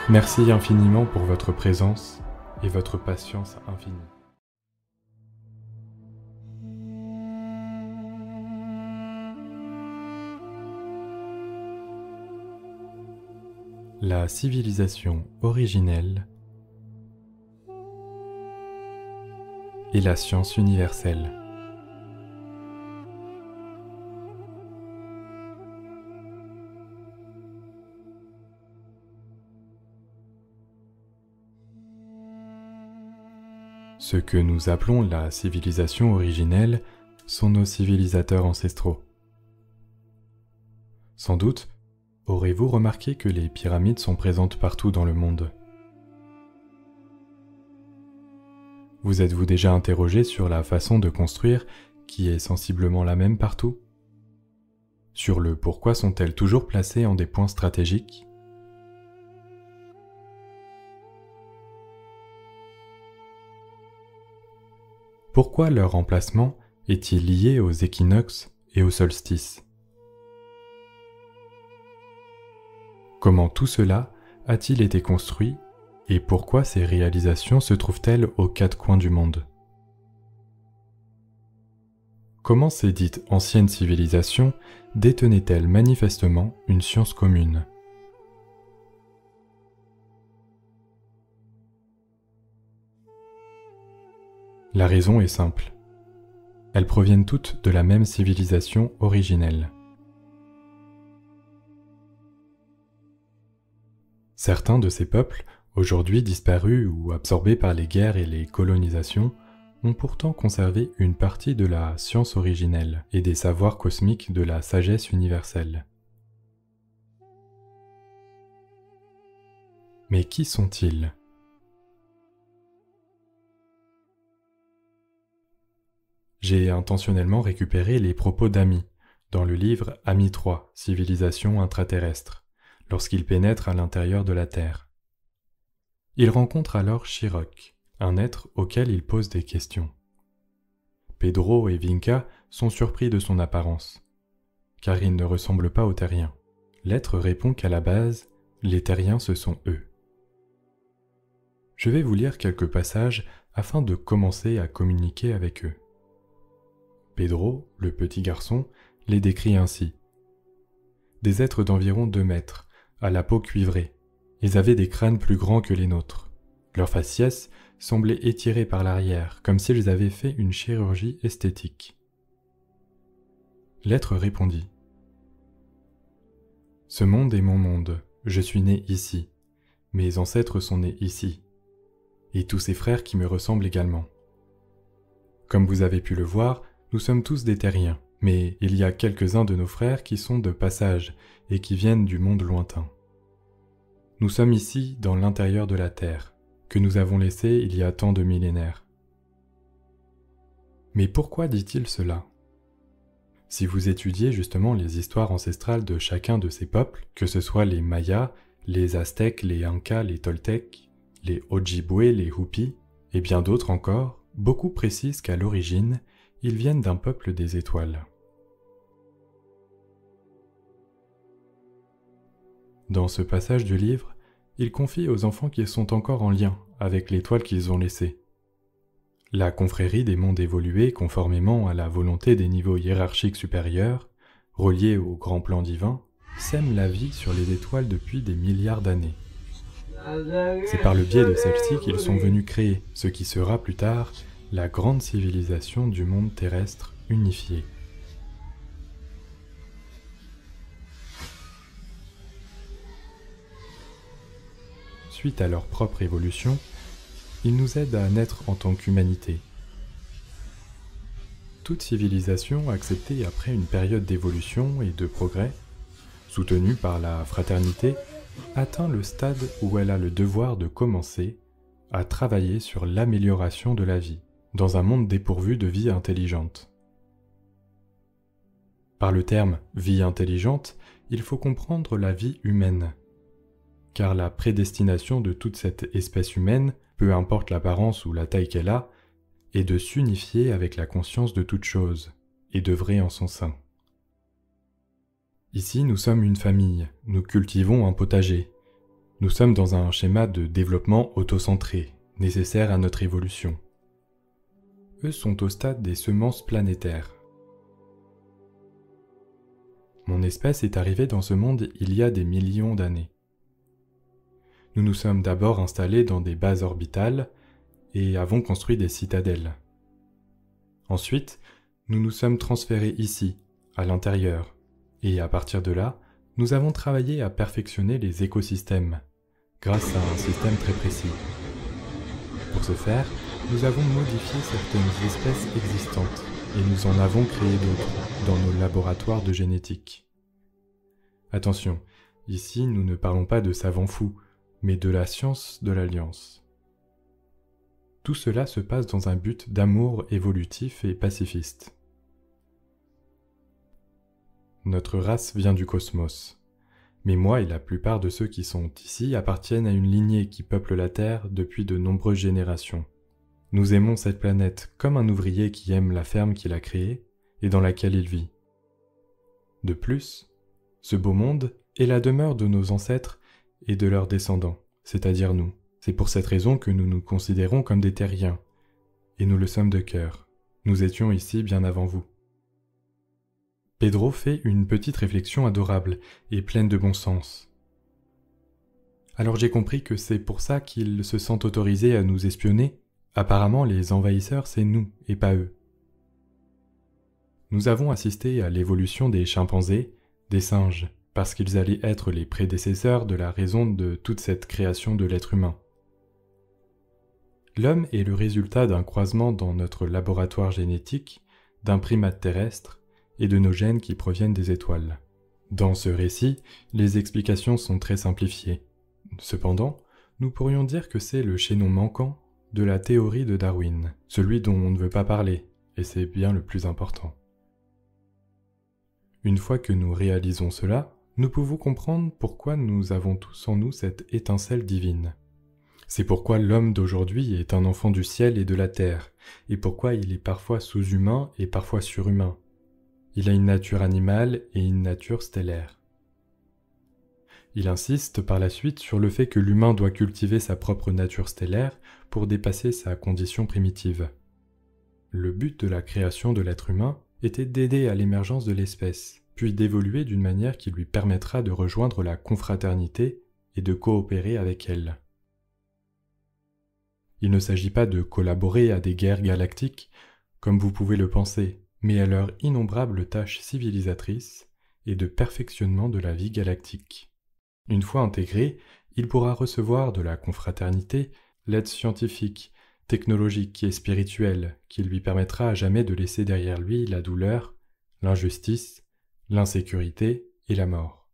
Merci infiniment pour votre présence et votre patience infinie. La civilisation originelle et la science universelle. Ce que nous appelons la civilisation originelle sont nos civilisateurs ancestraux. Sans doute, aurez-vous remarqué que les pyramides sont présentes partout dans le monde? Vous êtes-vous déjà interrogé sur la façon de construire qui est sensiblement la même partout? Sur le pourquoi sont-elles toujours placées en des points stratégiques? Pourquoi leur emplacement est-il lié aux équinoxes et aux solstices? Comment tout cela a-t-il été construit et pourquoi ces réalisations se trouvent-elles aux quatre coins du monde? Comment ces dites anciennes civilisations détenaient-elles manifestement une science commune? La raison est simple. Elles proviennent toutes de la même civilisation originelle. Certains de ces peuples, aujourd'hui disparus ou absorbés par les guerres et les colonisations, ont pourtant conservé une partie de la science originelle et des savoirs cosmiques de la sagesse universelle. Mais qui sont-ils ? J'ai intentionnellement récupéré les propos d'Ami dans le livre Ami 3, Civilisation intraterrestre, lorsqu'il pénètre à l'intérieur de la Terre. Il rencontre alors Shirok, un être auquel il pose des questions. Pedro et Vinca sont surpris de son apparence, car il ne ressemble pas aux terriens. L'être répond qu'à la base, les terriens ce sont eux. Je vais vous lire quelques passages afin de commencer à communiquer avec eux. Pedro, le petit garçon, les décrit ainsi. Des êtres d'environ 2 mètres, à la peau cuivrée. Ils avaient des crânes plus grands que les nôtres. Leur faciès semblait étirée par l'arrière, comme s'ils avaient fait une chirurgie esthétique. L'être répondit. « Ce monde est mon monde, je suis né ici. Mes ancêtres sont nés ici. Et tous ces frères qui me ressemblent également. Comme vous avez pu le voir, nous sommes tous des terriens, mais il y a quelques-uns de nos frères qui sont de passage et qui viennent du monde lointain. Nous sommes ici dans l'intérieur de la Terre, que nous avons laissé il y a tant de millénaires. Mais pourquoi dit-il cela? Si vous étudiez justement les histoires ancestrales de chacun de ces peuples, que ce soit les Mayas, les Aztèques, les Incas, les Toltecs, les Ojibwe, les Hupis, et bien d'autres encore, beaucoup précisent qu'à l'origine, ils viennent d'un peuple des étoiles. Dans ce passage du livre, il confie aux enfants qu'ils sont encore en lien avec l'étoile qu'ils ont laissée. La confrérie des mondes évolués conformément à la volonté des niveaux hiérarchiques supérieurs, reliés au grand plan divin, sème la vie sur les étoiles depuis des milliards d'années. C'est par le biais de celle-ci qu'ils sont venus créer ce qui sera plus tard la grande civilisation du monde terrestre unifié. Suite à leur propre évolution, ils nous aident à naître en tant qu'humanité. Toute civilisation acceptée après une période d'évolution et de progrès, soutenue par la fraternité, atteint le stade où elle a le devoir de commencer à travailler sur l'amélioration de la vie, dans un monde dépourvu de vie intelligente. Par le terme « vie intelligente », il faut comprendre la vie humaine, car la prédestination de toute cette espèce humaine, peu importe l'apparence ou la taille qu'elle a, est de s'unifier avec la conscience de toute chose, et d'œuvrer en son sein. Ici, nous sommes une famille, nous cultivons un potager, Nous sommes dans un schéma de développement autocentré, nécessaire à notre évolution. Eux sont au stade des semences planétaires. Mon espèce est arrivée dans ce monde il y a des millions d'années. Nous nous sommes d'abord installés dans des bases orbitales et avons construit des citadelles. Ensuite, nous nous sommes transférés ici, à l'intérieur, et à partir de là, nous avons travaillé à perfectionner les écosystèmes, grâce à un système très précis. Pour ce faire, nous avons modifié certaines espèces existantes, et nous en avons créé d'autres dans nos laboratoires de génétique. Attention, ici nous ne parlons pas de savants fous, mais de la science de l'Alliance. Tout cela se passe dans un but d'amour évolutif et pacifiste. Notre race vient du cosmos, mais moi et la plupart de ceux qui sont ici appartiennent à une lignée qui peuple la Terre depuis de nombreuses générations. Nous aimons cette planète comme un ouvrier qui aime la ferme qu'il a créée et dans laquelle il vit. De plus, ce beau monde est la demeure de nos ancêtres et de leurs descendants, c'est-à-dire nous. C'est pour cette raison que nous nous considérons comme des terriens, et nous le sommes de cœur. Nous étions ici bien avant vous. Pedro fait une petite réflexion adorable et pleine de bon sens. Alors j'ai compris que c'est pour ça qu'ils se sentent autorisés à nous espionner. Apparemment, les envahisseurs, c'est nous et pas eux. Nous avons assisté à l'évolution des chimpanzés, des singes, parce qu'ils allaient être les prédécesseurs de la raison de toute cette création de l'être humain. L'homme est le résultat d'un croisement dans notre laboratoire génétique, d'un primate terrestre et de nos gènes qui proviennent des étoiles. Dans ce récit, les explications sont très simplifiées. Cependant, nous pourrions dire que c'est le chaînon manquant de la théorie de Darwin, celui dont on ne veut pas parler, et c'est bien le plus important. Une fois que nous réalisons cela, nous pouvons comprendre pourquoi nous avons tous en nous cette étincelle divine. C'est pourquoi l'homme d'aujourd'hui est un enfant du ciel et de la terre, et pourquoi il est parfois sous-humain et parfois surhumain. Il a une nature animale et une nature stellaire. Il insiste par la suite sur le fait que l'humain doit cultiver sa propre nature stellaire pour dépasser sa condition primitive. Le but de la création de l'être humain était d'aider à l'émergence de l'espèce, puis d'évoluer d'une manière qui lui permettra de rejoindre la confraternité et de coopérer avec elle. Il ne s'agit pas de collaborer à des guerres galactiques, comme vous pouvez le penser, mais à leurs innombrables tâches civilisatrices et de perfectionnement de la vie galactique. Une fois intégré, il pourra recevoir de la confraternité l'aide scientifique, technologique et spirituelle qui lui permettra à jamais de laisser derrière lui la douleur, l'injustice, l'insécurité et la mort.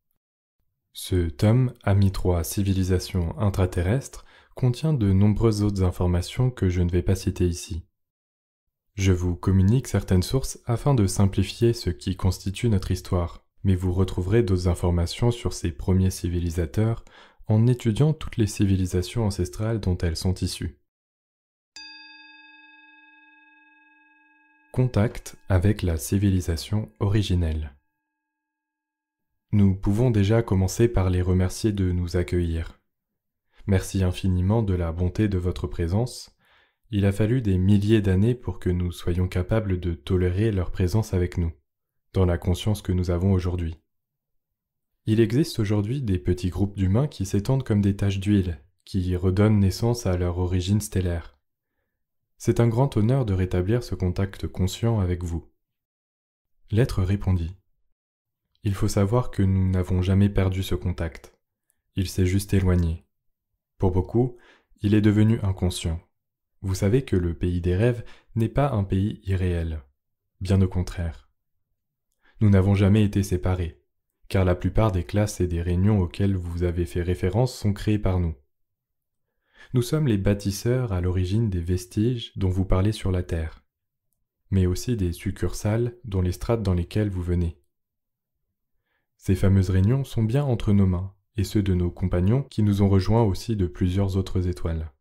Ce tome, Ami 3, Civilisation intraterrestre, contient de nombreuses autres informations que je ne vais pas citer ici. Je vous communique certaines sources afin de simplifier ce qui constitue notre histoire, mais vous retrouverez d'autres informations sur ces premiers civilisateurs en étudiant toutes les civilisations ancestrales dont elles sont issues. Contact avec la civilisation originelle. Nous pouvons déjà commencer par les remercier de nous accueillir. Merci infiniment de la bonté de votre présence. Il a fallu des milliers d'années pour que nous soyons capables de tolérer leur présence avec nous, dans la conscience que nous avons aujourd'hui. Il existe aujourd'hui des petits groupes d'humains qui s'étendent comme des taches d'huile, qui redonnent naissance à leur origine stellaire. C'est un grand honneur de rétablir ce contact conscient avec vous. L'être répondit. Il faut savoir que nous n'avons jamais perdu ce contact. Il s'est juste éloigné. Pour beaucoup, il est devenu inconscient. Vous savez que le pays des rêves n'est pas un pays irréel. Bien au contraire. Nous n'avons jamais été séparés, car la plupart des classes et des réunions auxquelles vous avez fait référence sont créées par nous. Nous sommes les bâtisseurs à l'origine des vestiges dont vous parlez sur la Terre, mais aussi des succursales dont les strates dans lesquelles vous venez. Ces fameuses réunions sont bien entre nos mains, et ceux de nos compagnons qui nous ont rejoints aussi de plusieurs autres étoiles.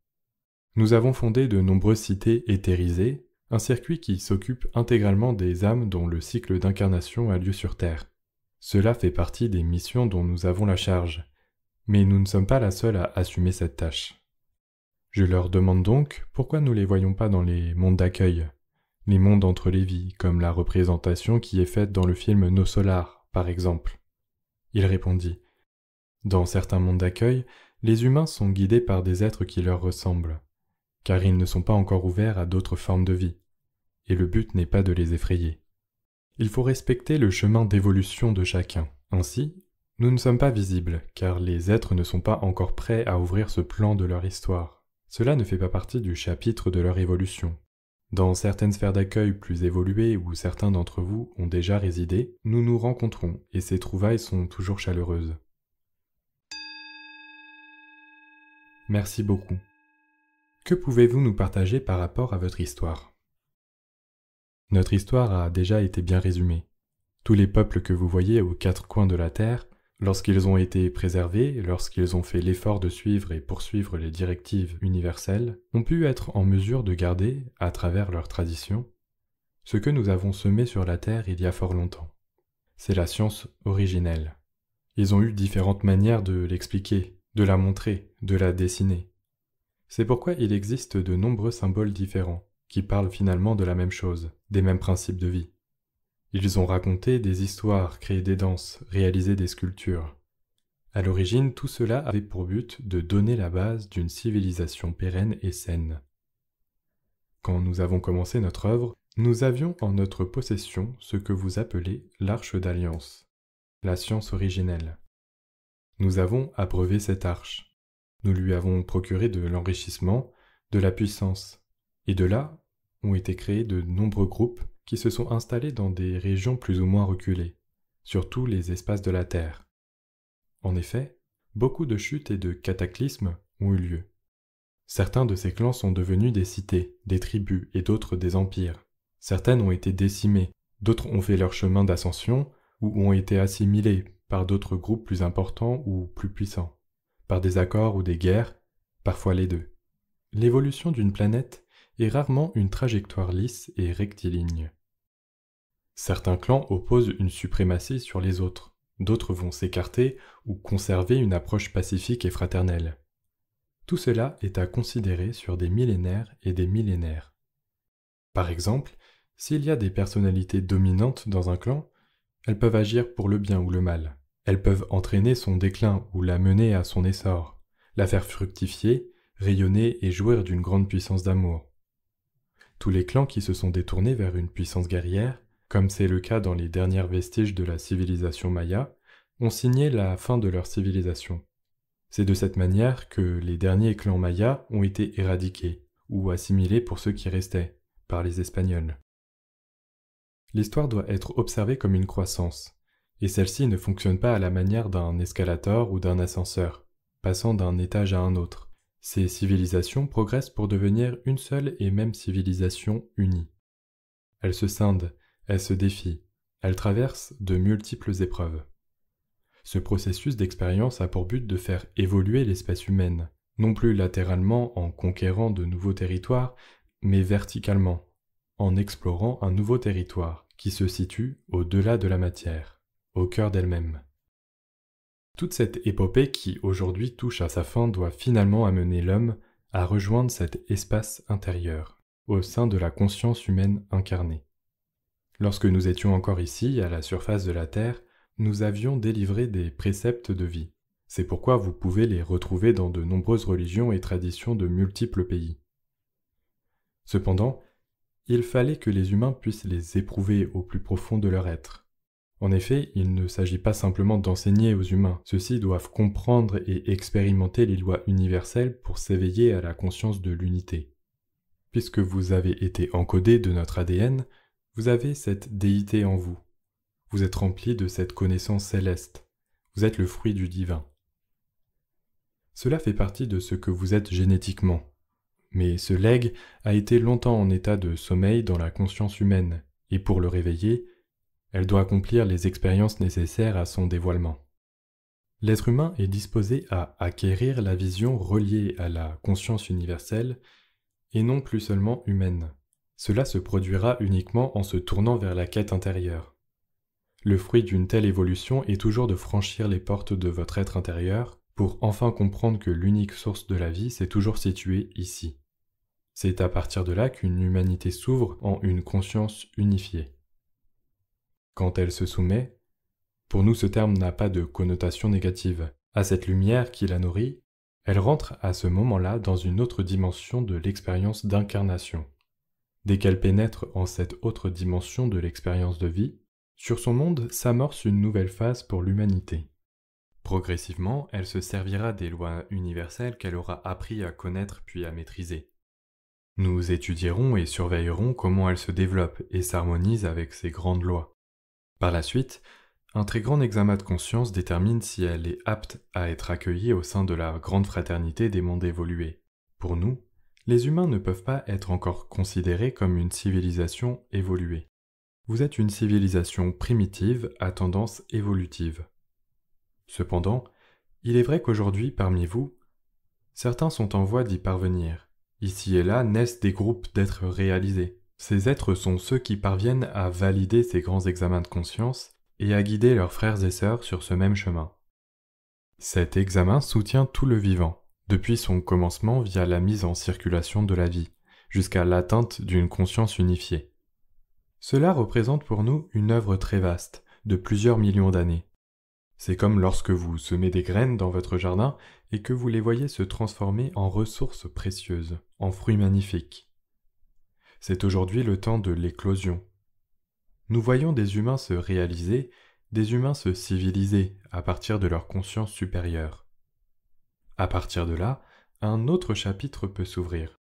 Nous avons fondé de nombreuses cités éthérisées, un circuit qui s'occupe intégralement des âmes dont le cycle d'incarnation a lieu sur Terre. Cela fait partie des missions dont nous avons la charge, Mais nous ne sommes pas la seule à assumer cette tâche. Je leur demande donc pourquoi nous ne les voyons pas dans les mondes d'accueil, les mondes entre les vies, comme la représentation qui est faite dans le film Nos Solars, par exemple. Il répondit « Dans certains mondes d'accueil, les humains sont guidés par des êtres qui leur ressemblent, car ils ne sont pas encore ouverts à d'autres formes de vie, et le but n'est pas de les effrayer. Il faut respecter le chemin d'évolution de chacun. Ainsi, nous ne sommes pas visibles, car les êtres ne sont pas encore prêts à ouvrir ce plan de leur histoire. Cela ne fait pas partie du chapitre de leur évolution. Dans certaines sphères d'accueil plus évoluées où certains d'entre vous ont déjà résidé, nous nous rencontrons et ces trouvailles sont toujours chaleureuses. Merci beaucoup. Que pouvez-vous nous partager par rapport à votre histoire? Notre histoire a déjà été bien résumée. Tous les peuples que vous voyez aux quatre coins de la Terre, lorsqu'ils ont été préservés, lorsqu'ils ont fait l'effort de suivre et poursuivre les directives universelles, ont pu être en mesure de garder, à travers leurs traditions, ce que nous avons semé sur la Terre il y a fort longtemps. C'est la science originelle. Ils ont eu différentes manières de l'expliquer, de la montrer, de la dessiner. C'est pourquoi il existe de nombreux symboles différents, qui parlent finalement de la même chose, des mêmes principes de vie. Ils ont raconté des histoires, créé des danses, réalisé des sculptures. À l'origine, tout cela avait pour but de donner la base d'une civilisation pérenne et saine. Quand nous avons commencé notre œuvre, nous avions en notre possession ce que vous appelez l'Arche d'Alliance, la science originelle. Nous avons abreuvé cette arche. Nous lui avons procuré de l'enrichissement, de la puissance, et de là ont été créés de nombreux groupes qui se sont installés dans des régions plus ou moins reculées, sur tous les espaces de la Terre. En effet, beaucoup de chutes et de cataclysmes ont eu lieu. Certains de ces clans sont devenus des cités, des tribus et d'autres des empires. Certaines ont été décimées, d'autres ont fait leur chemin d'ascension ou ont été assimilées par d'autres groupes plus importants ou plus puissants, par des accords ou des guerres, parfois les deux. L'évolution d'une planète est rarement une trajectoire lisse et rectiligne. Certains clans opposent une suprématie sur les autres, d'autres vont s'écarter ou conserver une approche pacifique et fraternelle. Tout cela est à considérer sur des millénaires et des millénaires. Par exemple, s'il y a des personnalités dominantes dans un clan, elles peuvent agir pour le bien ou le mal. Elles peuvent entraîner son déclin ou la mener à son essor, la faire fructifier, rayonner et jouir d'une grande puissance d'amour. Tous les clans qui se sont détournés vers une puissance guerrière, comme c'est le cas dans les derniers vestiges de la civilisation maya, ont signé la fin de leur civilisation. C'est de cette manière que les derniers clans mayas ont été éradiqués, ou assimilés pour ceux qui restaient, par les Espagnols. L'histoire doit être observée comme une croissance, et celle-ci ne fonctionne pas à la manière d'un escalator ou d'un ascenseur, passant d'un étage à un autre. Ces civilisations progressent pour devenir une seule et même civilisation unie. Elles se scindent, elles se défient, elles traversent de multiples épreuves. Ce processus d'expérience a pour but de faire évoluer l'espèce humaine, non plus latéralement en conquérant de nouveaux territoires, mais verticalement, en explorant un nouveau territoire qui se situe au-delà de la matière, au cœur d'elle-même. Toute cette épopée qui aujourd'hui touche à sa fin doit finalement amener l'homme à rejoindre cet espace intérieur, au sein de la conscience humaine incarnée. Lorsque nous étions encore ici, à la surface de la Terre, nous avions délivré des préceptes de vie. C'est pourquoi vous pouvez les retrouver dans de nombreuses religions et traditions de multiples pays. Cependant, il fallait que les humains puissent les éprouver au plus profond de leur être. En effet, il ne s'agit pas simplement d'enseigner aux humains, ceux-ci doivent comprendre et expérimenter les lois universelles pour s'éveiller à la conscience de l'unité. Puisque vous avez été encodé de notre ADN, vous avez cette déité en vous. Vous êtes rempli de cette connaissance céleste. Vous êtes le fruit du divin. Cela fait partie de ce que vous êtes génétiquement. Mais ce legs a été longtemps en état de sommeil dans la conscience humaine, et pour le réveiller, elle doit accomplir les expériences nécessaires à son dévoilement. L'être humain est disposé à acquérir la vision reliée à la conscience universelle et non plus seulement humaine. Cela se produira uniquement en se tournant vers la quête intérieure. Le fruit d'une telle évolution est toujours de franchir les portes de votre être intérieur pour enfin comprendre que l'unique source de la vie s'est toujours située ici. C'est à partir de là qu'une humanité s'ouvre en une conscience unifiée. Quand elle se soumet, pour nous ce terme n'a pas de connotation négative, à cette lumière qui la nourrit, elle rentre à ce moment-là dans une autre dimension de l'expérience d'incarnation. Dès qu'elle pénètre en cette autre dimension de l'expérience de vie, sur son monde s'amorce une nouvelle phase pour l'humanité. Progressivement, elle se servira des lois universelles qu'elle aura appris à connaître puis à maîtriser. Nous étudierons et surveillerons comment elle se développe et s'harmonise avec ces grandes lois. Par la suite, un très grand examen de conscience détermine si elle est apte à être accueillie au sein de la grande fraternité des mondes évolués. Pour nous, les humains ne peuvent pas être encore considérés comme une civilisation évoluée. Vous êtes une civilisation primitive à tendance évolutive. Cependant, il est vrai qu'aujourd'hui, parmi vous, certains sont en voie d'y parvenir. Ici et là naissent des groupes d'êtres réalisés. Ces êtres sont ceux qui parviennent à valider ces grands examens de conscience et à guider leurs frères et sœurs sur ce même chemin. Cet examen soutient tout le vivant, depuis son commencement via la mise en circulation de la vie, jusqu'à l'atteinte d'une conscience unifiée. Cela représente pour nous une œuvre très vaste, de plusieurs millions d'années. C'est comme lorsque vous semez des graines dans votre jardin et que vous les voyez se transformer en ressources précieuses, en fruits magnifiques. C'est aujourd'hui le temps de l'éclosion. Nous voyons des humains se réaliser, des humains se civiliser à partir de leur conscience supérieure. À partir de là, un autre chapitre peut s'ouvrir.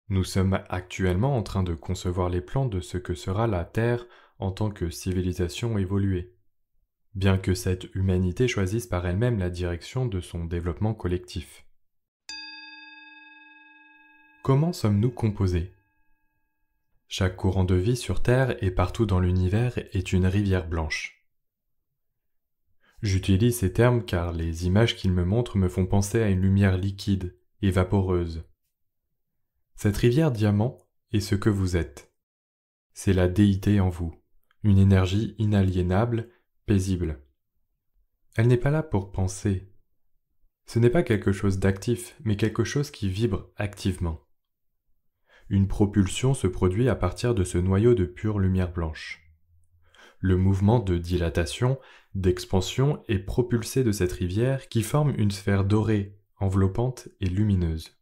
Nous sommes actuellement en train de concevoir les plans de ce que sera la Terre en tant que civilisation évoluée, bien que cette humanité choisisse par elle-même la direction de son développement collectif. Comment sommes-nous composés ? Chaque courant de vie sur Terre et partout dans l'univers est une rivière blanche. J'utilise ces termes car les images qu'ils me montrent me font penser à une lumière liquide et vaporeuse. Cette rivière diamant est ce que vous êtes. C'est la déité en vous, une énergie inaliénable, paisible. Elle n'est pas là pour penser. Ce n'est pas quelque chose d'actif, mais quelque chose qui vibre activement. Une propulsion se produit à partir de ce noyau de pure lumière blanche. Le mouvement de dilatation, d'expansion est propulsé de cette rivière qui forme une sphère dorée, enveloppante et lumineuse.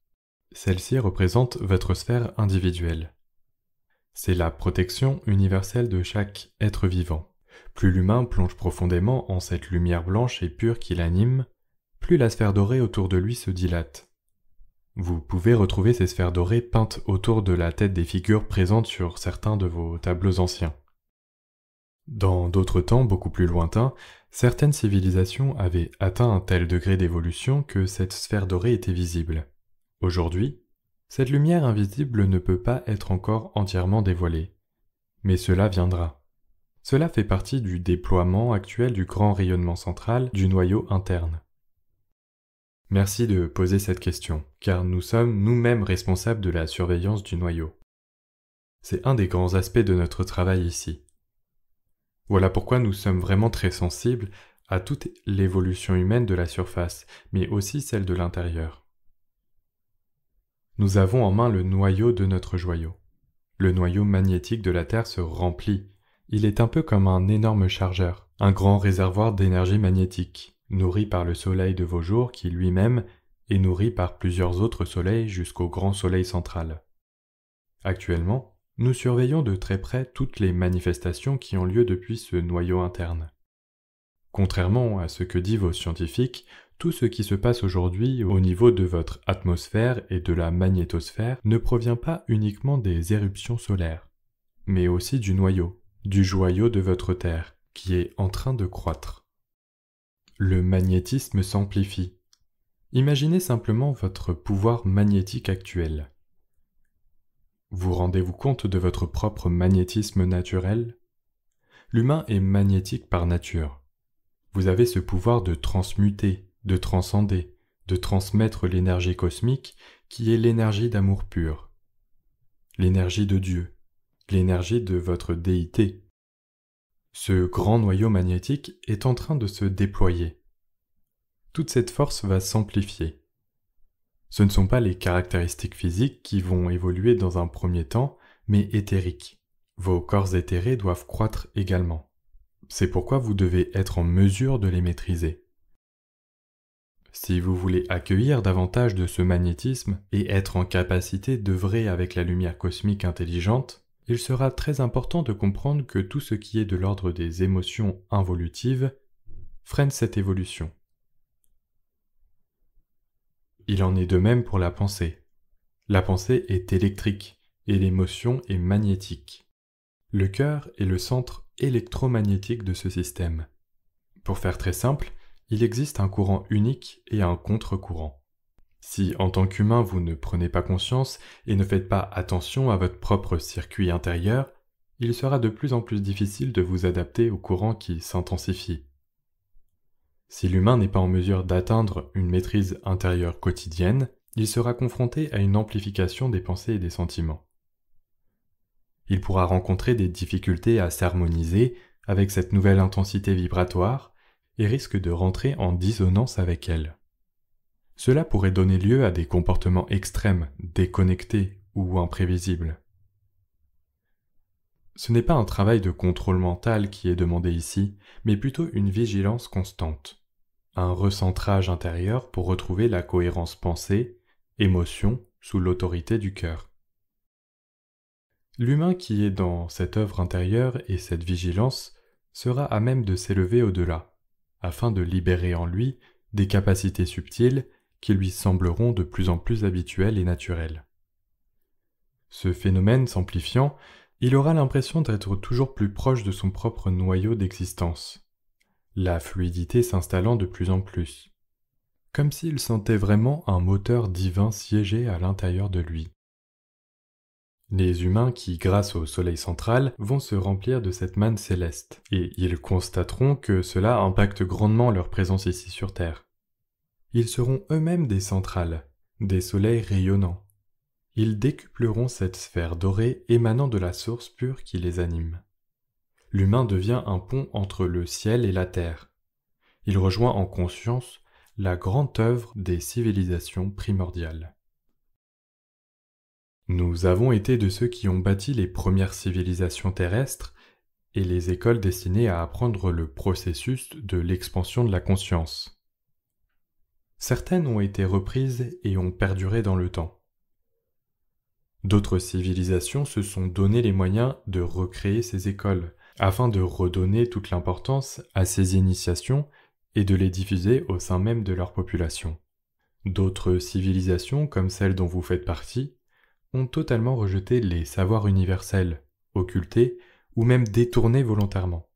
Celle-ci représente votre sphère individuelle. C'est la protection universelle de chaque être vivant. Plus l'humain plonge profondément en cette lumière blanche et pure qui l'anime, plus la sphère dorée autour de lui se dilate. Vous pouvez retrouver ces sphères dorées peintes autour de la tête des figures présentes sur certains de vos tableaux anciens. Dans d'autres temps beaucoup plus lointains, certaines civilisations avaient atteint un tel degré d'évolution que cette sphère dorée était visible. Aujourd'hui, cette lumière invisible ne peut pas être encore entièrement dévoilée, mais cela viendra. Cela fait partie du déploiement actuel du grand rayonnement central du noyau interne. Merci de poser cette question, car nous sommes nous-mêmes responsables de la surveillance du noyau. C'est un des grands aspects de notre travail ici. Voilà pourquoi nous sommes vraiment très sensibles à toute l'évolution humaine de la surface, mais aussi celle de l'intérieur. Nous avons en main le noyau de notre joyau. Le noyau magnétique de la Terre se remplit. Il est un peu comme un énorme chargeur, un grand réservoir d'énergie magnétique, nourri par le soleil de vos jours qui lui-même est nourri par plusieurs autres soleils jusqu'au grand soleil central. Actuellement, nous surveillons de très près toutes les manifestations qui ont lieu depuis ce noyau interne. Contrairement à ce que disent vos scientifiques, tout ce qui se passe aujourd'hui au niveau de votre atmosphère et de la magnétosphère ne provient pas uniquement des éruptions solaires, mais aussi du joyau de votre Terre, qui est en train de croître. Le magnétisme s'amplifie. Imaginez simplement votre pouvoir magnétique actuel. Vous rendez-vous compte de votre propre magnétisme naturel ? L'humain est magnétique par nature. Vous avez ce pouvoir de transmuter, de transcender, de transmettre l'énergie cosmique qui est l'énergie d'amour pur, l'énergie de Dieu, l'énergie de votre déité. Ce grand noyau magnétique est en train de se déployer. toute cette force va s'amplifier. Ce ne sont pas les caractéristiques physiques qui vont évoluer dans un premier temps, mais éthériques. Vos corps éthérés doivent croître également. C'est pourquoi vous devez être en mesure de les maîtriser. Si vous voulez accueillir davantage de ce magnétisme et être en capacité d'œuvrer avec la lumière cosmique intelligente, il sera très important de comprendre que tout ce qui est de l'ordre des émotions involutives freine cette évolution. Il en est de même pour la pensée. La pensée est électrique et l'émotion est magnétique. Le cœur est le centre électromagnétique de ce système. Pour faire très simple, il existe un courant unique et un contre-courant. Si en tant qu'humain vous ne prenez pas conscience et ne faites pas attention à votre propre circuit intérieur, il sera de plus en plus difficile de vous adapter au courant qui s'intensifie. Si l'humain n'est pas en mesure d'atteindre une maîtrise intérieure quotidienne, il sera confronté à une amplification des pensées et des sentiments. Il pourra rencontrer des difficultés à s'harmoniser avec cette nouvelle intensité vibratoire et risque de rentrer en dissonance avec elle. Cela pourrait donner lieu à des comportements extrêmes, déconnectés ou imprévisibles. Ce n'est pas un travail de contrôle mental qui est demandé ici, mais plutôt une vigilance constante, un recentrage intérieur pour retrouver la cohérence pensée, émotion sous l'autorité du cœur. L'humain qui est dans cette œuvre intérieure et cette vigilance sera à même de s'élever au-delà, afin de libérer en lui des capacités subtiles qui lui sembleront de plus en plus habituelles et naturelles. Ce phénomène s'amplifiant, il aura l'impression d'être toujours plus proche de son propre noyau d'existence, la fluidité s'installant de plus en plus, comme s'il sentait vraiment un moteur divin siéger à l'intérieur de lui. Les humains qui, grâce au soleil central, vont se remplir de cette manne céleste, et ils constateront que cela impacte grandement leur présence ici sur Terre. Ils seront eux-mêmes des centrales, des soleils rayonnants. Ils décupleront cette sphère dorée émanant de la source pure qui les anime. L'humain devient un pont entre le ciel et la terre. Il rejoint en conscience la grande œuvre des civilisations primordiales. Nous avons été de ceux qui ont bâti les premières civilisations terrestres et les écoles destinées à apprendre le processus de l'expansion de la conscience. Certaines ont été reprises et ont perduré dans le temps. D'autres civilisations se sont donné les moyens de recréer ces écoles, afin de redonner toute l'importance à ces initiations et de les diffuser au sein même de leur population. D'autres civilisations, comme celle dont vous faites partie, ont totalement rejeté les savoirs universels, occultés ou même détournés volontairement.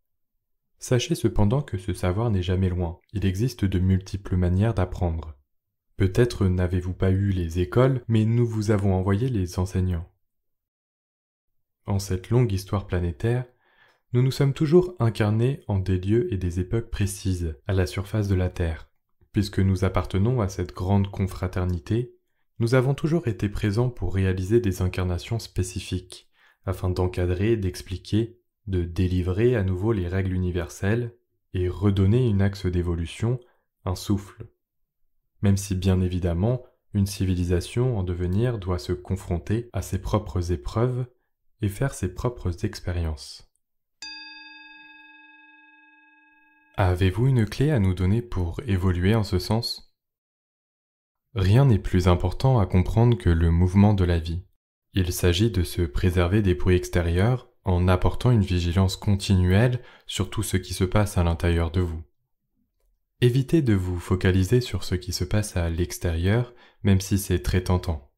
Sachez cependant que ce savoir n'est jamais loin, il existe de multiples manières d'apprendre. Peut-être n'avez-vous pas eu les écoles, mais nous vous avons envoyé les enseignants. En cette longue histoire planétaire, nous nous sommes toujours incarnés en des lieux et des époques précises à la surface de la Terre. Puisque nous appartenons à cette grande confraternité, nous avons toujours été présents pour réaliser des incarnations spécifiques, afin d'encadrer, d'expliquer, de délivrer à nouveau les règles universelles et redonner une axe d'évolution, un souffle. Même si bien évidemment, une civilisation en devenir doit se confronter à ses propres épreuves et faire ses propres expériences. Avez-vous une clé à nous donner pour évoluer en ce sens ? Rien n'est plus important à comprendre que le mouvement de la vie. Il s'agit de se préserver des bruits extérieurs en apportant une vigilance continuelle sur tout ce qui se passe à l'intérieur de vous. Évitez de vous focaliser sur ce qui se passe à l'extérieur, même si c'est très tentant.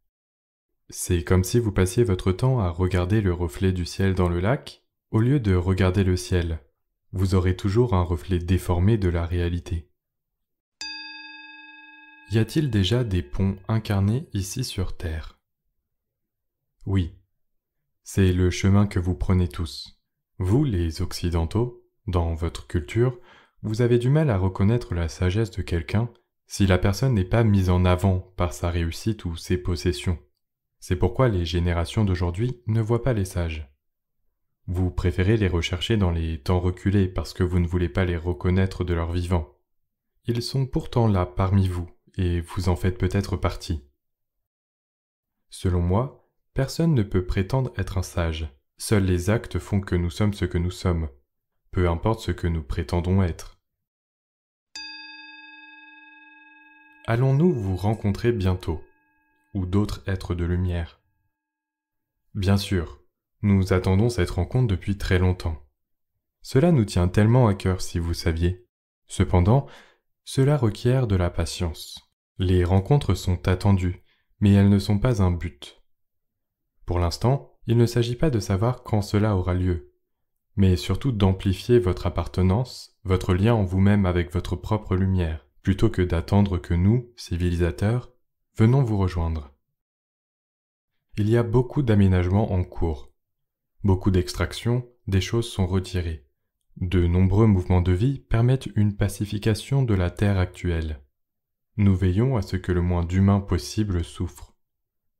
C'est comme si vous passiez votre temps à regarder le reflet du ciel dans le lac, au lieu de regarder le ciel. Vous aurez toujours un reflet déformé de la réalité. Y a-t-il déjà des ponts incarnés ici sur Terre ? Oui, c'est le chemin que vous prenez tous. Vous, les Occidentaux, dans votre culture, vous avez du mal à reconnaître la sagesse de quelqu'un si la personne n'est pas mise en avant par sa réussite ou ses possessions. C'est pourquoi les générations d'aujourd'hui ne voient pas les sages. Vous préférez les rechercher dans les temps reculés parce que vous ne voulez pas les reconnaître de leur vivant. Ils sont pourtant là parmi vous, et vous en faites peut-être partie. Selon moi, personne ne peut prétendre être un sage. Seuls les actes font que nous sommes ce que nous sommes, peu importe ce que nous prétendons être. Allons-nous vous rencontrer bientôt, ou d'autres êtres de lumière? Bien sûr, nous attendons cette rencontre depuis très longtemps. Cela nous tient tellement à cœur si vous saviez. Cependant, cela requiert de la patience. Les rencontres sont attendues, mais elles ne sont pas un but. Pour l'instant, il ne s'agit pas de savoir quand cela aura lieu, mais surtout d'amplifier votre appartenance, votre lien en vous-même avec votre propre lumière, plutôt que d'attendre que nous, civilisateurs, venons vous rejoindre. Il y a beaucoup d'aménagements en cours. Beaucoup d'extractions, des choses sont retirées. De nombreux mouvements de vie permettent une pacification de la Terre actuelle. Nous veillons à ce que le moins d'humains possible souffre.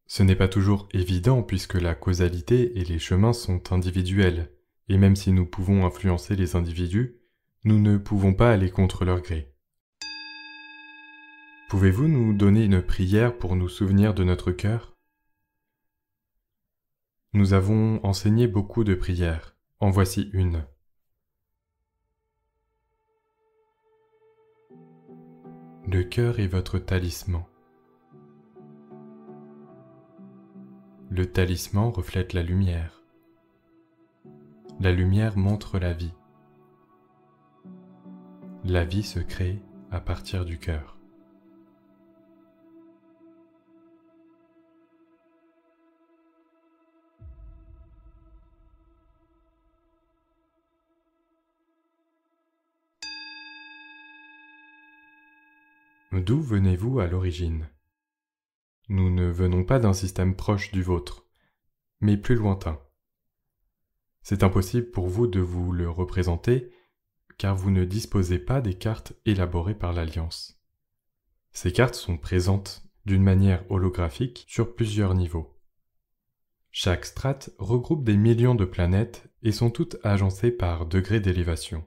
Ce n'est pas toujours évident puisque la causalité et les chemins sont individuels, et même si nous pouvons influencer les individus, nous ne pouvons pas aller contre leur gré. Pouvez-vous nous donner une prière pour nous souvenir de notre cœur? Nous avons enseigné beaucoup de prières. En voici une. Le cœur est votre talisman. Le talisman reflète la lumière. La lumière montre la vie. La vie se crée à partir du cœur. D'où venez-vous à l'origine? Nous ne venons pas d'un système proche du vôtre, mais plus lointain. C'est impossible pour vous de vous le représenter, car vous ne disposez pas des cartes élaborées par l'Alliance. Ces cartes sont présentes d'une manière holographique sur plusieurs niveaux. Chaque strate regroupe des millions de planètes et sont toutes agencées par degrés d'élévation.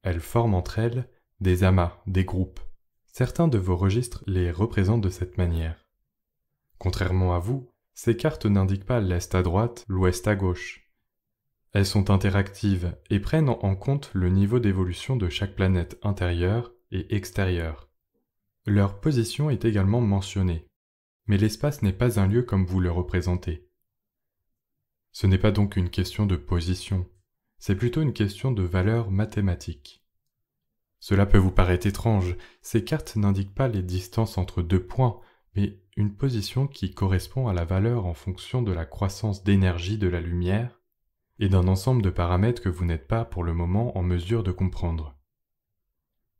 Elles forment entre elles des amas, des groupes. Certains de vos registres les représentent de cette manière. Contrairement à vous, ces cartes n'indiquent pas l'Est à droite, l'Ouest à gauche. Elles sont interactives et prennent en compte le niveau d'évolution de chaque planète intérieure et extérieure. Leur position est également mentionnée, mais l'espace n'est pas un lieu comme vous le représentez. Ce n'est pas donc une question de position, c'est plutôt une question de valeur mathématique. Cela peut vous paraître étrange, ces cartes n'indiquent pas les distances entre deux points, mais une position qui correspond à la valeur en fonction de la croissance d'énergie de la lumière et d'un ensemble de paramètres que vous n'êtes pas pour le moment en mesure de comprendre.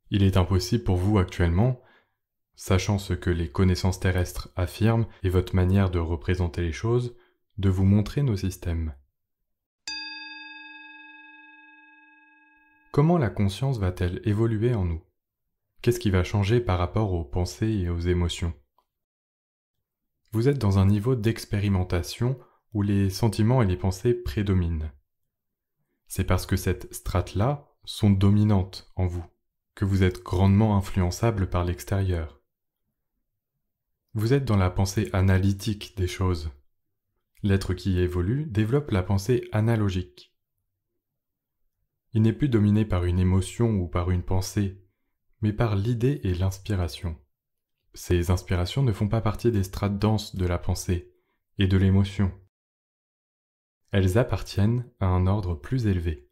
Il est impossible pour vous actuellement, sachant ce que les connaissances terrestres affirment et votre manière de représenter les choses, de vous montrer nos systèmes. Comment la conscience va-t-elle évoluer en nous? Qu'est-ce qui va changer par rapport aux pensées et aux émotions? Vous êtes dans un niveau d'expérimentation où les sentiments et les pensées prédominent. C'est parce que cette strate-là sont dominantes en vous, que vous êtes grandement influençable par l'extérieur. Vous êtes dans la pensée analytique des choses. L'être qui évolue développe la pensée analogique. Il n'est plus dominé par une émotion ou par une pensée, mais par l'idée et l'inspiration. Ces inspirations ne font pas partie des strates denses de la pensée et de l'émotion. Elles appartiennent à un ordre plus élevé.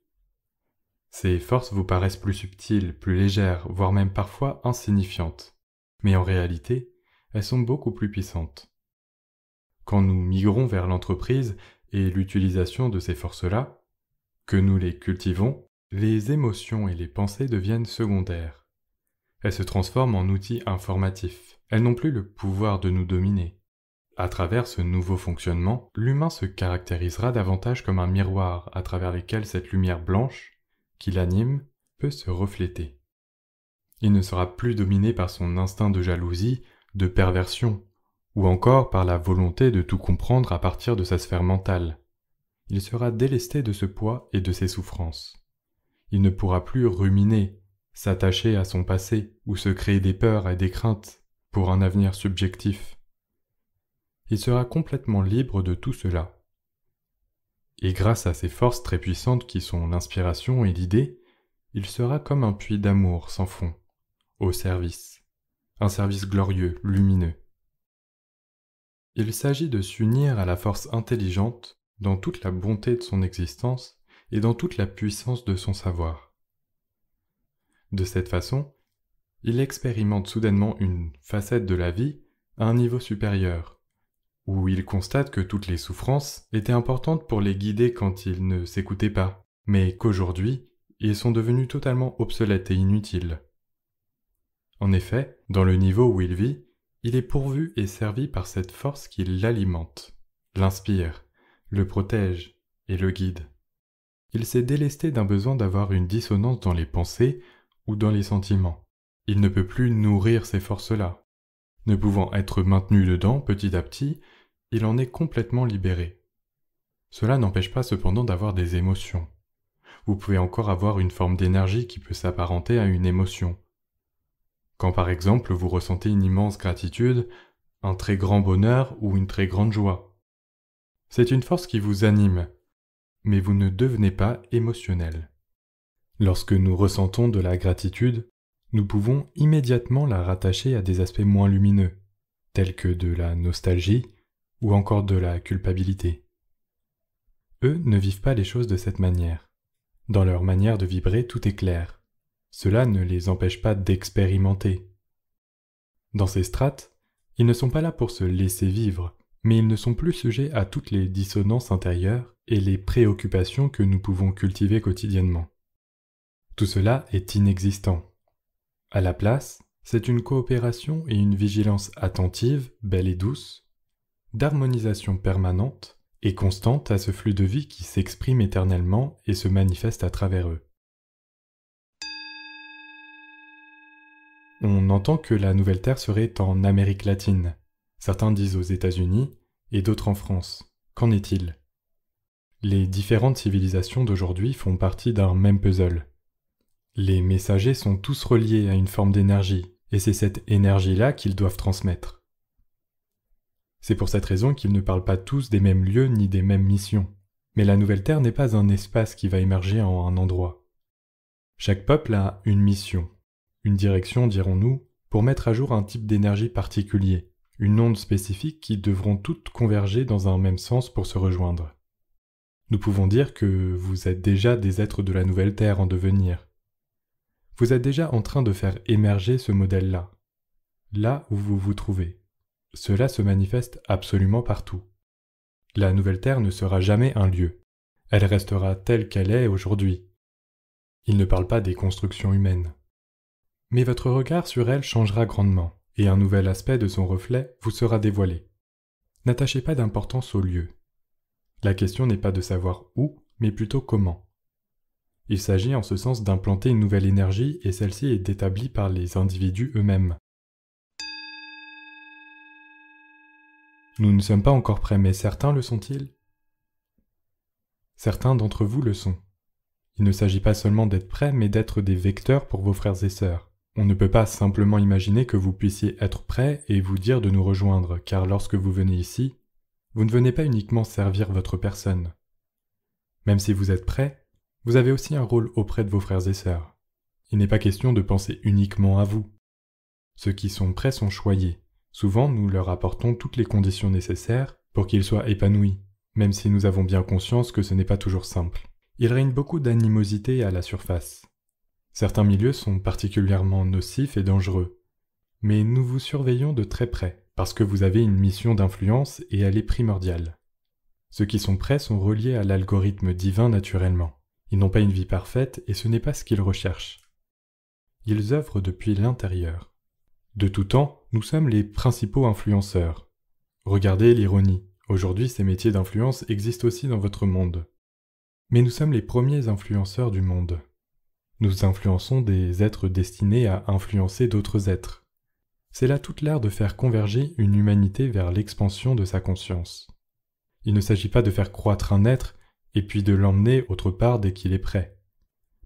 Ces forces vous paraissent plus subtiles, plus légères, voire même parfois insignifiantes, mais en réalité, elles sont beaucoup plus puissantes. Quand nous migrons vers l'entreprise et l'utilisation de ces forces-là, que nous les cultivons, les émotions et les pensées deviennent secondaires. Elles se transforment en outils informatifs. Elles n'ont plus le pouvoir de nous dominer. À travers ce nouveau fonctionnement, l'humain se caractérisera davantage comme un miroir à travers lequel cette lumière blanche, qui l'anime, peut se refléter. Il ne sera plus dominé par son instinct de jalousie, de perversion, ou encore par la volonté de tout comprendre à partir de sa sphère mentale. Il sera délesté de ce poids et de ses souffrances. Il ne pourra plus ruminer, s'attacher à son passé ou se créer des peurs et des craintes pour un avenir subjectif. Il sera complètement libre de tout cela. Et grâce à ces forces très puissantes qui sont l'inspiration et l'idée, il sera comme un puits d'amour sans fond, au service, un service glorieux, lumineux. Il s'agit de s'unir à la force intelligente dans toute la bonté de son existence et dans toute la puissance de son savoir. De cette façon, il expérimente soudainement une facette de la vie à un niveau supérieur, où il constate que toutes les souffrances étaient importantes pour les guider quand ils ne s'écoutaient pas, mais qu'aujourd'hui, ils sont devenus totalement obsolètes et inutiles. En effet, dans le niveau où il vit, il est pourvu et servi par cette force qui l'alimente, l'inspire, le protège et le guide. Il s'est délesté d'un besoin d'avoir une dissonance dans les pensées ou dans les sentiments. Il ne peut plus nourrir ces forces-là. Ne pouvant être maintenu dedans petit à petit, il en est complètement libéré. Cela n'empêche pas cependant d'avoir des émotions. Vous pouvez encore avoir une forme d'énergie qui peut s'apparenter à une émotion. Quand par exemple vous ressentez une immense gratitude, un très grand bonheur ou une très grande joie. C'est une force qui vous anime, mais vous ne devenez pas émotionnel. Lorsque nous ressentons de la gratitude, nous pouvons immédiatement la rattacher à des aspects moins lumineux, tels que de la nostalgie ou encore de la culpabilité. Eux ne vivent pas les choses de cette manière. Dans leur manière de vibrer, tout est clair. Cela ne les empêche pas d'expérimenter. Dans ces strates, ils ne sont pas là pour se laisser vivre, mais ils ne sont plus sujets à toutes les dissonances intérieures et les préoccupations que nous pouvons cultiver quotidiennement. Tout cela est inexistant. À la place, c'est une coopération et une vigilance attentive, belle et douce, d'harmonisation permanente et constante à ce flux de vie qui s'exprime éternellement et se manifeste à travers eux. On entend que la Nouvelle Terre serait en Amérique latine. Certains disent aux États-Unis et d'autres en France. Qu'en est-il ? Les différentes civilisations d'aujourd'hui font partie d'un même puzzle. Les messagers sont tous reliés à une forme d'énergie, et c'est cette énergie-là qu'ils doivent transmettre. C'est pour cette raison qu'ils ne parlent pas tous des mêmes lieux ni des mêmes missions. Mais la Nouvelle Terre n'est pas un espace qui va émerger en un endroit. Chaque peuple a une mission, une direction, dirons-nous, pour mettre à jour un type d'énergie particulier, une onde spécifique qui devront toutes converger dans un même sens pour se rejoindre. Nous pouvons dire que vous êtes déjà des êtres de la Nouvelle Terre en devenir. Vous êtes déjà en train de faire émerger ce modèle-là, là où vous vous trouvez. Cela se manifeste absolument partout. La Nouvelle Terre ne sera jamais un lieu. Elle restera telle qu'elle est aujourd'hui. Il ne parle pas des constructions humaines. Mais votre regard sur elle changera grandement, et un nouvel aspect de son reflet vous sera dévoilé. N'attachez pas d'importance au lieu. La question n'est pas de savoir où, mais plutôt comment. Il s'agit en ce sens d'implanter une nouvelle énergie et celle-ci est établie par les individus eux-mêmes. Nous ne sommes pas encore prêts, mais certains le sont-ils ? Certains d'entre vous le sont. Il ne s'agit pas seulement d'être prêts, mais d'être des vecteurs pour vos frères et sœurs. On ne peut pas simplement imaginer que vous puissiez être prêts et vous dire de nous rejoindre, car lorsque vous venez ici, vous ne venez pas uniquement servir votre personne. Même si vous êtes prêts, vous avez aussi un rôle auprès de vos frères et sœurs. Il n'est pas question de penser uniquement à vous. Ceux qui sont prêts sont choyés. Souvent, nous leur apportons toutes les conditions nécessaires pour qu'ils soient épanouis, même si nous avons bien conscience que ce n'est pas toujours simple. Il règne beaucoup d'animosité à la surface. Certains milieux sont particulièrement nocifs et dangereux. Mais nous vous surveillons de très près, parce que vous avez une mission d'influence et elle est primordiale. Ceux qui sont prêts sont reliés à l'algorithme divin naturellement. Ils n'ont pas une vie parfaite et ce n'est pas ce qu'ils recherchent. Ils œuvrent depuis l'intérieur. De tout temps, nous sommes les principaux influenceurs. Regardez l'ironie. Aujourd'hui, ces métiers d'influence existent aussi dans votre monde. Mais nous sommes les premiers influenceurs du monde. Nous influençons des êtres destinés à influencer d'autres êtres. C'est là toute l'art de faire converger une humanité vers l'expansion de sa conscience. Il ne s'agit pas de faire croître un être et puis de l'emmener autre part dès qu'il est prêt.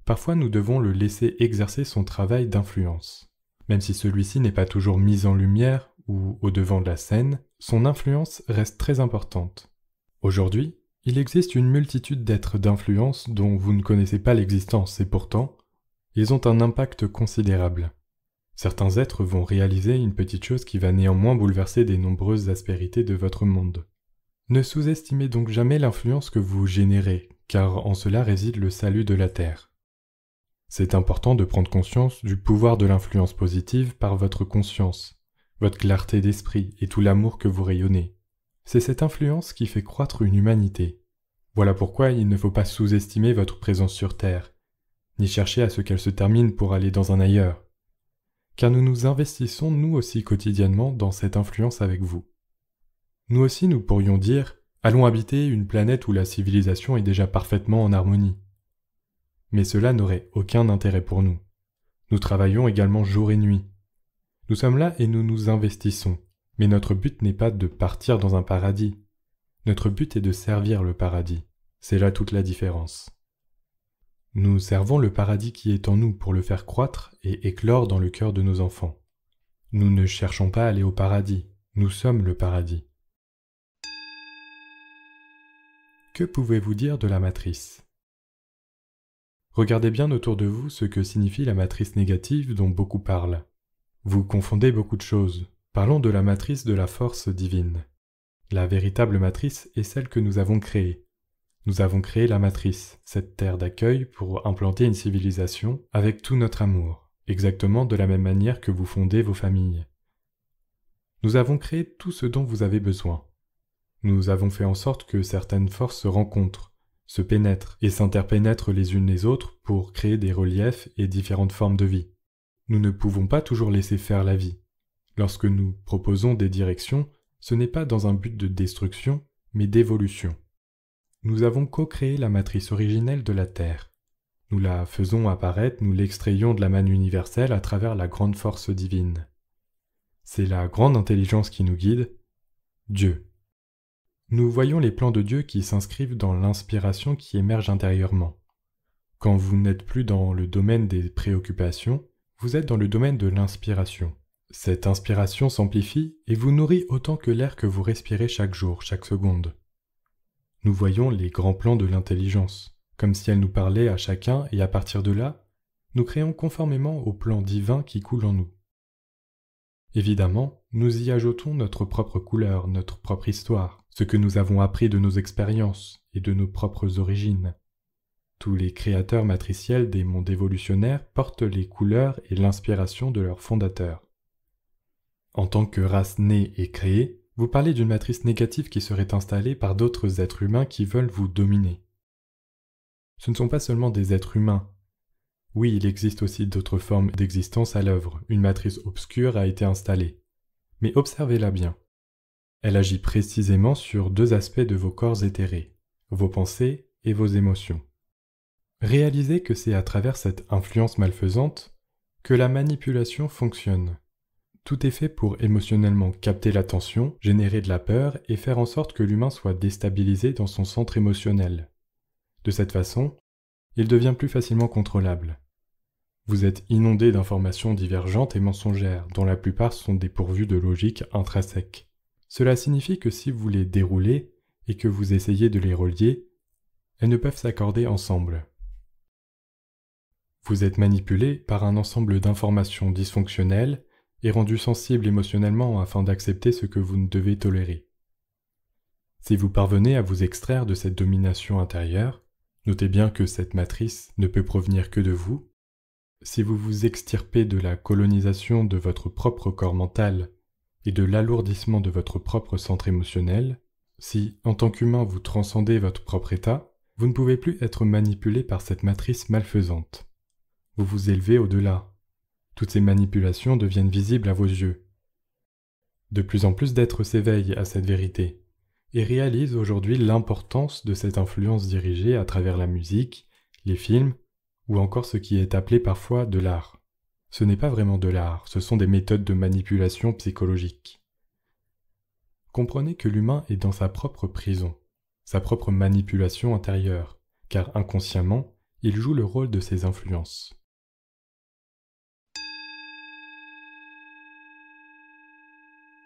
Parfois nous devons le laisser exercer son travail d'influence. Même si celui-ci n'est pas toujours mis en lumière ou au devant de la scène, son influence reste très importante. Aujourd'hui, il existe une multitude d'êtres d'influence dont vous ne connaissez pas l'existence et pourtant, ils ont un impact considérable. Certains êtres vont réaliser une petite chose qui va néanmoins bouleverser des nombreuses aspérités de votre monde. Ne sous-estimez donc jamais l'influence que vous générez, car en cela réside le salut de la Terre. C'est important de prendre conscience du pouvoir de l'influence positive par votre conscience, votre clarté d'esprit et tout l'amour que vous rayonnez. C'est cette influence qui fait croître une humanité. Voilà pourquoi il ne faut pas sous-estimer votre présence sur Terre, ni chercher à ce qu'elle se termine pour aller dans un ailleurs, car nous nous investissons nous aussi quotidiennement dans cette influence avec vous. Nous aussi nous pourrions dire « Allons habiter une planète où la civilisation est déjà parfaitement en harmonie ». Mais cela n'aurait aucun intérêt pour nous. Nous travaillons également jour et nuit. Nous sommes là et nous nous investissons, mais notre but n'est pas de partir dans un paradis. Notre but est de servir le paradis. C'est là toute la différence. Nous servons le paradis qui est en nous pour le faire croître et éclore dans le cœur de nos enfants. Nous ne cherchons pas à aller au paradis, nous sommes le paradis. Que pouvez-vous dire de la matrice? Regardez bien autour de vous ce que signifie la matrice négative dont beaucoup parlent. Vous confondez beaucoup de choses. Parlons de la matrice de la force divine. La véritable matrice est celle que nous avons créée. Nous avons créé la matrice, cette terre d'accueil pour implanter une civilisation avec tout notre amour, exactement de la même manière que vous fondez vos familles. Nous avons créé tout ce dont vous avez besoin. Nous avons fait en sorte que certaines forces se rencontrent, se pénètrent et s'interpénètrent les unes les autres pour créer des reliefs et différentes formes de vie. Nous ne pouvons pas toujours laisser faire la vie. Lorsque nous proposons des directions, ce n'est pas dans un but de destruction, mais d'évolution. Nous avons co-créé la matrice originelle de la Terre. Nous la faisons apparaître, nous l'extrayons de la manne universelle à travers la grande force divine. C'est la grande intelligence qui nous guide, Dieu. Nous voyons les plans de Dieu qui s'inscrivent dans l'inspiration qui émerge intérieurement. Quand vous n'êtes plus dans le domaine des préoccupations, vous êtes dans le domaine de l'inspiration. Cette inspiration s'amplifie et vous nourrit autant que l'air que vous respirez chaque jour, chaque seconde. Nous voyons les grands plans de l'intelligence, comme si elle nous parlait à chacun et à partir de là, nous créons conformément au plan divin qui coule en nous. Évidemment, nous y ajoutons notre propre couleur, notre propre histoire, ce que nous avons appris de nos expériences et de nos propres origines. Tous les créateurs matriciels des mondes évolutionnaires portent les couleurs et l'inspiration de leurs fondateurs. En tant que race née et créée, vous parlez d'une matrice négative qui serait installée par d'autres êtres humains qui veulent vous dominer. Ce ne sont pas seulement des êtres humains. Oui, il existe aussi d'autres formes d'existence à l'œuvre. Une matrice obscure a été installée. Mais observez-la bien. Elle agit précisément sur deux aspects de vos corps éthérés, vos pensées et vos émotions. Réalisez que c'est à travers cette influence malfaisante que la manipulation fonctionne. Tout est fait pour émotionnellement capter l'attention, générer de la peur et faire en sorte que l'humain soit déstabilisé dans son centre émotionnel. De cette façon, il devient plus facilement contrôlable. Vous êtes inondé d'informations divergentes et mensongères, dont la plupart sont dépourvues de logique intrinsèque. Cela signifie que si vous les déroulez et que vous essayez de les relier, elles ne peuvent s'accorder ensemble. Vous êtes manipulé par un ensemble d'informations dysfonctionnelles et rendu sensible émotionnellement afin d'accepter ce que vous ne devez tolérer. Si vous parvenez à vous extraire de cette domination intérieure, notez bien que cette matrice ne peut provenir que de vous. Si vous vous extirpez de la colonisation de votre propre corps mental et de l'alourdissement de votre propre centre émotionnel, si, en tant qu'humain, vous transcendez votre propre état, vous ne pouvez plus être manipulé par cette matrice malfaisante. Vous vous élevez au-delà. Toutes ces manipulations deviennent visibles à vos yeux. De plus en plus d'êtres s'éveillent à cette vérité et réalisent aujourd'hui l'importance de cette influence dirigée à travers la musique, les films ou encore ce qui est appelé parfois de l'art. Ce n'est pas vraiment de l'art, ce sont des méthodes de manipulation psychologique. Comprenez que l'humain est dans sa propre prison, sa propre manipulation intérieure, car inconsciemment, il joue le rôle de ces influences.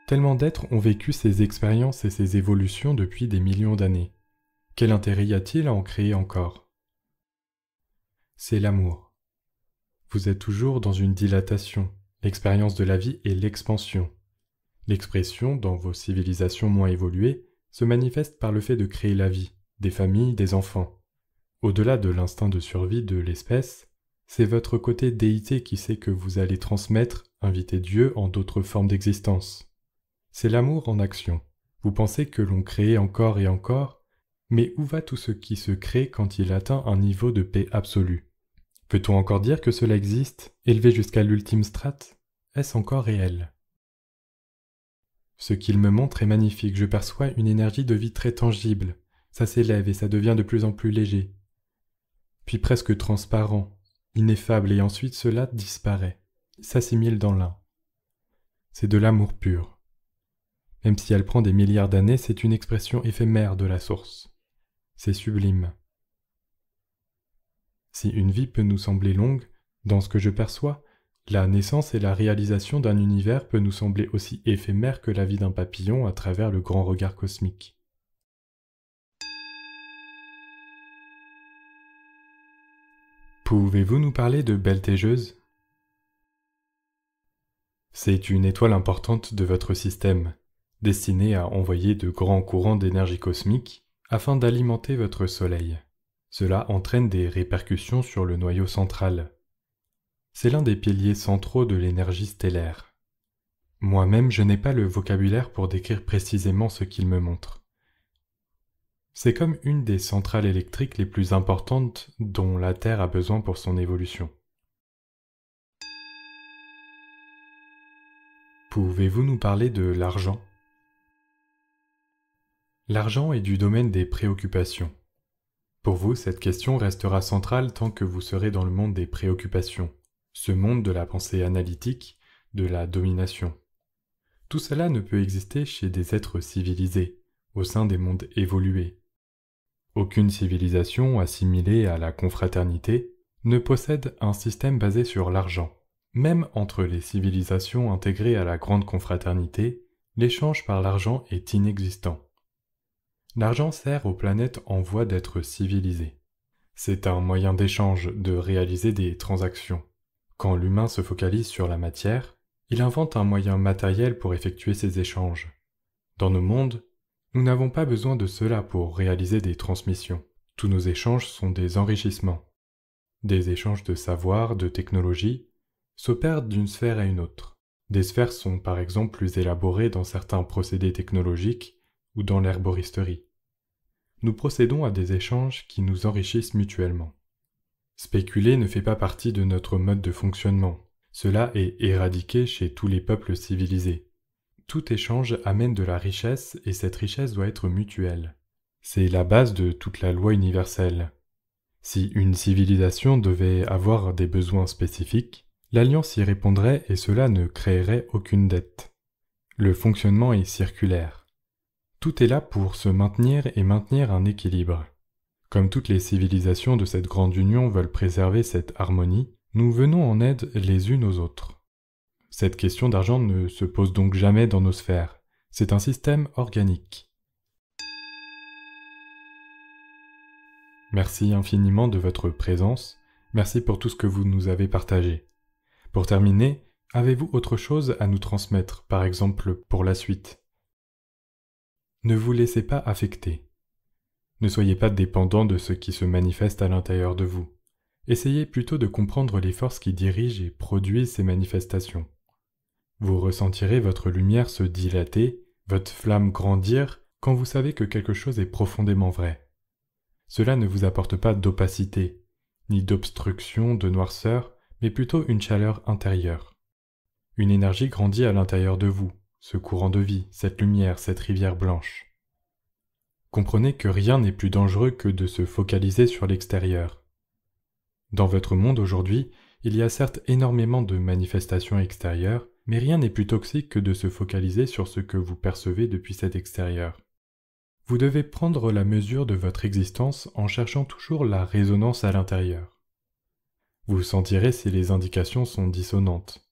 Tellement d'êtres ont vécu ces expériences et ces évolutions depuis des millions d'années. Quel intérêt y a-t-il à en créer encore? C'est l'amour. Vous êtes toujours dans une dilatation. L'expérience de la vie est l'expansion. L'expression, dans vos civilisations moins évoluées, se manifeste par le fait de créer la vie, des familles, des enfants. Au-delà de l'instinct de survie de l'espèce, c'est votre côté déité qui sait que vous allez transmettre, inviter Dieu en d'autres formes d'existence. C'est l'amour en action. Vous pensez que l'on crée encore et encore, mais où va tout ce qui se crée quand il atteint un niveau de paix absolue? Peut-on encore dire que cela existe, élevé jusqu'à l'ultime strate? Est-ce encore réel? Ce qu'il me montre est magnifique, je perçois une énergie de vie très tangible. Ça s'élève et ça devient de plus en plus léger. Puis presque transparent, ineffable, et ensuite cela disparaît, s'assimile dans l'un. C'est de l'amour pur. Même si elle prend des milliards d'années, c'est une expression éphémère de la source. C'est sublime. Si une vie peut nous sembler longue, dans ce que je perçois, la naissance et la réalisation d'un univers peut nous sembler aussi éphémère que la vie d'un papillon à travers le grand regard cosmique. Pouvez-vous nous parler de Beltégeuse? C'est une étoile importante de votre système, destinée à envoyer de grands courants d'énergie cosmique afin d'alimenter votre Soleil. Cela entraîne des répercussions sur le noyau central. C'est l'un des piliers centraux de l'énergie stellaire. Moi-même, je n'ai pas le vocabulaire pour décrire précisément ce qu'il me montre. C'est comme une des centrales électriques les plus importantes dont la Terre a besoin pour son évolution. Pouvez-vous nous parler de l'argent? L'argent est du domaine des préoccupations. Pour vous, cette question restera centrale tant que vous serez dans le monde des préoccupations, ce monde de la pensée analytique, de la domination. Tout cela ne peut exister chez des êtres civilisés, au sein des mondes évolués. Aucune civilisation assimilée à la confraternité ne possède un système basé sur l'argent. Même entre les civilisations intégrées à la grande confraternité, l'échange par l'argent est inexistant. L'argent sert aux planètes en voie d'être civilisées. C'est un moyen d'échange, de réaliser des transactions. Quand l'humain se focalise sur la matière, il invente un moyen matériel pour effectuer ces échanges. Dans nos mondes, nous n'avons pas besoin de cela pour réaliser des transmissions. Tous nos échanges sont des enrichissements. Des échanges de savoir, de technologie, s'opèrent d'une sphère à une autre. Des sphères sont par exemple plus élaborées dans certains procédés technologiques ou dans l'herboristerie. Nous procédons à des échanges qui nous enrichissent mutuellement. Spéculer ne fait pas partie de notre mode de fonctionnement. Cela est éradiqué chez tous les peuples civilisés. Tout échange amène de la richesse et cette richesse doit être mutuelle. C'est la base de toute la loi universelle. Si une civilisation devait avoir des besoins spécifiques, l'Alliance y répondrait et cela ne créerait aucune dette. Le fonctionnement est circulaire. Tout est là pour se maintenir et maintenir un équilibre. Comme toutes les civilisations de cette grande union veulent préserver cette harmonie, nous venons en aide les unes aux autres. Cette question d'argent ne se pose donc jamais dans nos sphères. C'est un système organique. Merci infiniment de votre présence. Merci pour tout ce que vous nous avez partagé. Pour terminer, avez-vous autre chose à nous transmettre, par exemple pour la suite? Ne vous laissez pas affecter. Ne soyez pas dépendant de ce qui se manifeste à l'intérieur de vous. Essayez plutôt de comprendre les forces qui dirigent et produisent ces manifestations. Vous ressentirez votre lumière se dilater, votre flamme grandir, quand vous savez que quelque chose est profondément vrai. Cela ne vous apporte pas d'opacité, ni d'obstruction, de noirceur, mais plutôt une chaleur intérieure. Une énergie grandit à l'intérieur de vous, ce courant de vie, cette lumière, cette rivière blanche. Comprenez que rien n'est plus dangereux que de se focaliser sur l'extérieur. Dans votre monde aujourd'hui, il y a certes énormément de manifestations extérieures, mais rien n'est plus toxique que de se focaliser sur ce que vous percevez depuis cet extérieur. Vous devez prendre la mesure de votre existence en cherchant toujours la résonance à l'intérieur. Vous sentirez si les indications sont dissonantes.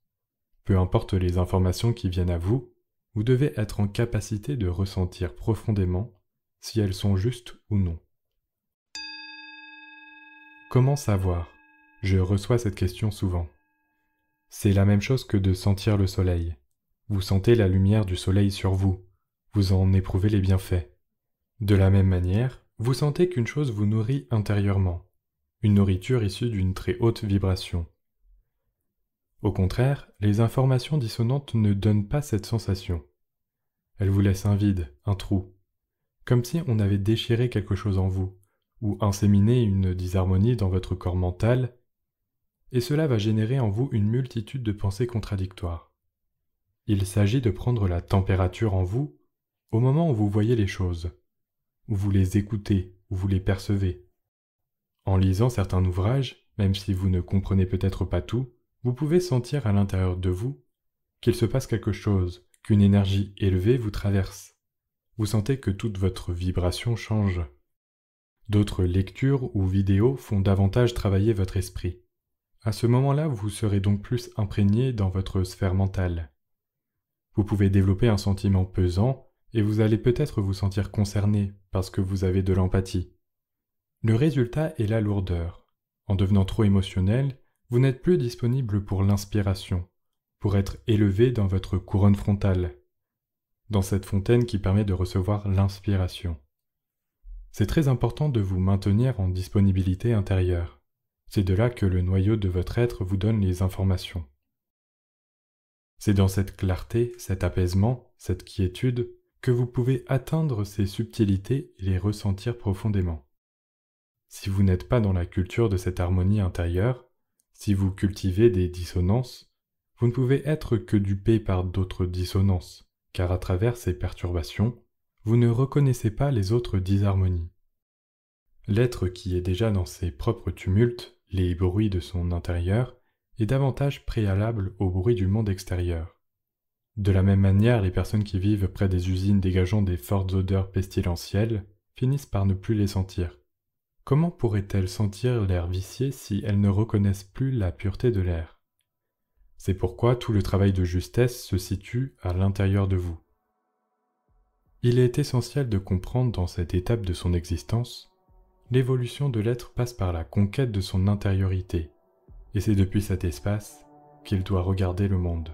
Peu importe les informations qui viennent à vous, vous devez être en capacité de ressentir profondément si elles sont justes ou non. Comment savoir? Je reçois cette question souvent. C'est la même chose que de sentir le soleil. Vous sentez la lumière du soleil sur vous, vous en éprouvez les bienfaits. De la même manière, vous sentez qu'une chose vous nourrit intérieurement, une nourriture issue d'une très haute vibration. Au contraire, les informations dissonantes ne donnent pas cette sensation. Elles vous laissent un vide, un trou, comme si on avait déchiré quelque chose en vous, ou inséminé une disharmonie dans votre corps mental, et cela va générer en vous une multitude de pensées contradictoires. Il s'agit de prendre la température en vous au moment où vous voyez les choses, où vous les écoutez, où vous les percevez. En lisant certains ouvrages, même si vous ne comprenez peut-être pas tout, vous pouvez sentir à l'intérieur de vous qu'il se passe quelque chose, qu'une énergie élevée vous traverse. Vous sentez que toute votre vibration change. D'autres lectures ou vidéos font davantage travailler votre esprit. À ce moment-là, vous serez donc plus imprégné dans votre sphère mentale. Vous pouvez développer un sentiment pesant et vous allez peut-être vous sentir concerné parce que vous avez de l'empathie. Le résultat est la lourdeur. En devenant trop émotionnel, vous n'êtes plus disponible pour l'inspiration, pour être élevé dans votre couronne frontale, dans cette fontaine qui permet de recevoir l'inspiration. C'est très important de vous maintenir en disponibilité intérieure. C'est de là que le noyau de votre être vous donne les informations. C'est dans cette clarté, cet apaisement, cette quiétude, que vous pouvez atteindre ces subtilités et les ressentir profondément. Si vous n'êtes pas dans la culture de cette harmonie intérieure, si vous cultivez des dissonances, vous ne pouvez être que dupé par d'autres dissonances, car à travers ces perturbations, vous ne reconnaissez pas les autres disharmonies. L'être qui est déjà dans ses propres tumultes, les bruits de son intérieur, est davantage préalable au bruit du monde extérieur. De la même manière, les personnes qui vivent près des usines dégageant des fortes odeurs pestilentielles finissent par ne plus les sentir. Comment pourraient-elles sentir l'air vicié si elles ne reconnaissent plus la pureté de l'air? C'est pourquoi tout le travail de justesse se situe à l'intérieur de vous. Il est essentiel de comprendre dans cette étape de son existence, l'évolution de l'être passe par la conquête de son intériorité, et c'est depuis cet espace qu'il doit regarder le monde.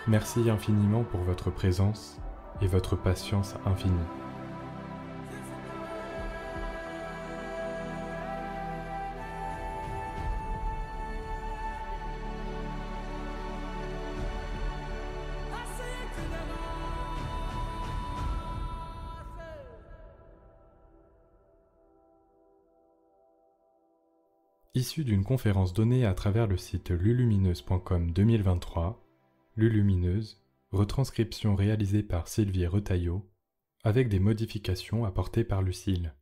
Merci infiniment pour votre présence et votre patience infinie. Issu d'une conférence donnée à travers le site lulumineuse.com 2023, Lulumineuse, retranscription réalisée par Sylvie Retailleau, avec des modifications apportées par Lucille.